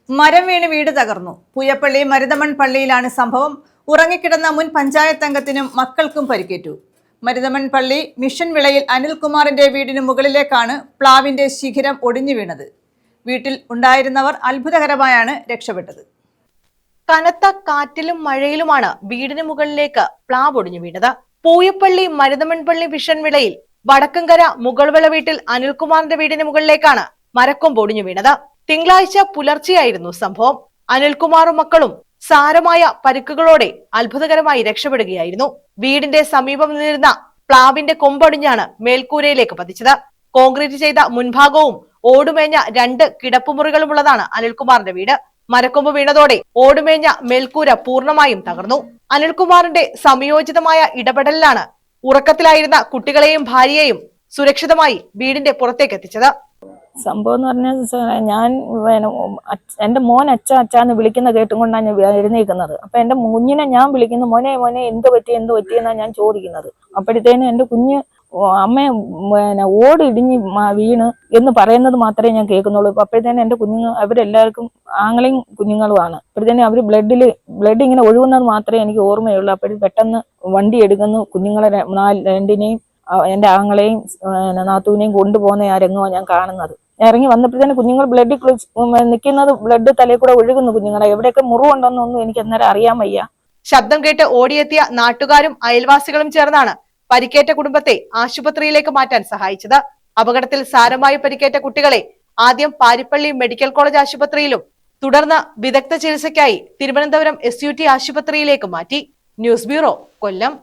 മരം വീണ് വീട് തകർന്നു. പൂയപ്പള്ളി മരുതമൺ പള്ളിയിലാണ് സംഭവം. ഉറങ്ങിക്കിടന്ന മുൻ പഞ്ചായത്ത് അംഗത്തിനും മക്കൾക്കും പരിക്കേറ്റു. മരുതമൺ പള്ളി മിഷൻ വിളയിൽ അനിൽകുമാറിന്റെ വീടിന് മുകളിലേക്കാണ് പ്ലാവിന്റെ ശിഖരം ഒടിഞ്ഞു വീണത്. വീട്ടിൽ ഉണ്ടായിരുന്നവർ അത്ഭുതകരമായാണ് രക്ഷപ്പെട്ടത്. കനത്ത കാറ്റിലും മഴയിലുമാണ് വീടിന് മുകളിലേക്ക് പ്ലാവ് ഒടിഞ്ഞു വീണത്. പൂയപ്പള്ളി മരുതമൺ പള്ളി മിഷൻ വിളയിൽ വടക്കങ്കര മുകൾവിള വീട്ടിൽ അനിൽകുമാറിന്റെ വീടിന് മുകളിലേക്കാണ് മരക്കൊമ്പ് ഒടിഞ്ഞു വീണത്. തിങ്കളാഴ്ച പുലർച്ചെയായിരുന്നു സംഭവം. അനിൽകുമാറും മക്കളും സാരമായ പരിക്കുകളോടെ അത്ഭുതകരമായി രക്ഷപ്പെടുകയായിരുന്നു. വീടിന്റെ സമീപം നിന്നിരുന്ന പ്ലാവിന്റെ കൊമ്പൊടിഞ്ഞാണ് മേൽക്കൂരയിലേക്ക് പതിച്ചത്. കോൺക്രീറ്റ് ചെയ്ത മുൻഭാഗവും ഓടുമേഞ്ഞ 2 കിടപ്പുമുറികളുമുള്ളതാണ് അനിൽകുമാറിന്റെ വീട്. മരക്കൊമ്പ് വീണതോടെ ഓടുമേഞ്ഞ മേൽക്കൂര പൂർണ്ണമായും തകർന്നു. അനിൽകുമാറിന്റെ സംയോജിതമായ ഇടപെടലിലാണ് ഉറക്കത്തിലായിരുന്ന കുട്ടികളെയും ഭാര്യയെയും സുരക്ഷിതമായി വീടിന്റെ പുറത്തേക്ക് എത്തിച്ചത്. സംഭവം എന്ന് പറഞ്ഞാൽ ഞാൻ എൻ്റെ മോൻ അച്ഛാന്ന് വിളിക്കുന്ന കേട്ടും കൊണ്ടാണ് ഞാൻ എഴുന്നേൽക്കുന്നത്. അപ്പം എൻ്റെ കുഞ്ഞിനെ ഞാൻ വിളിക്കുന്നു, മോനെ മോനെ എന്ത് പറ്റിയെന്നാണ് ഞാൻ ചോദിക്കുന്നത്. അപ്പോഴത്തേനും എൻ്റെ കുഞ്ഞ് അമ്മ ഓടിടിഞ്ഞ് വീണ് എന്ന് പറയുന്നത് മാത്രമേ ഞാൻ കേൾക്കുന്നുള്ളൂ. അപ്പോഴത്തേനും എൻ്റെ കുഞ്ഞുങ്ങൾ അവരെല്ലാവർക്കും ആങ്ങളെയും കുഞ്ഞുങ്ങളുമാണ്. അപ്പോഴത്തേനും അവർ ബ്ലഡ് ഇങ്ങനെ ഒഴുകുന്നത് മാത്രമേ എനിക്ക് ഓർമ്മയുള്ളൂ. അപ്പോഴും പെട്ടെന്ന് വണ്ടി എടുക്കുന്നു, കുഞ്ഞുങ്ങളെ രണ്ടിനെയും എൻ്റെ ആങ്ങളെയും നാത്തൂനെയും കൊണ്ടുപോകുന്ന ആ രംഗമാണ് ഞാൻ കാണുന്നത്. ഇറങ്ങി വന്നപ്പോഴത്തേന് കുഞ്ഞുങ്ങൾ ബ്ലഡ് നിൽക്കുന്നത്, ബ്ലഡ് തലയിൽ കൂടെ ഒഴുകുന്നു. കുഞ്ഞുങ്ങളെ എവിടെയൊക്കെ മുറിവുണ്ടെന്നൊന്നും എനിക്ക് അന്നേരം അറിയാൻ വയ്യ. ശബ്ദം കേട്ട് ഓടിയെത്തിയ നാട്ടുകാരും അയൽവാസികളും ചേർന്നാണ് പരിക്കേറ്റ കുടുംബത്തെ ആശുപത്രിയിലേക്ക് മാറ്റാൻ സഹായിച്ചത്. അപകടത്തിൽ സാരമായി പരിക്കേറ്റ കുട്ടികളെ ആദ്യം പാരിപ്പള്ളി മെഡിക്കൽ കോളേജ് ആശുപത്രിയിലും തുടർന്ന് വിദഗ്ധ ചികിത്സയ്ക്കായി തിരുവനന്തപുരം SUT ആശുപത്രിയിലേക്ക് മാറ്റി. ന്യൂസ് ബ്യൂറോ, കൊല്ലം.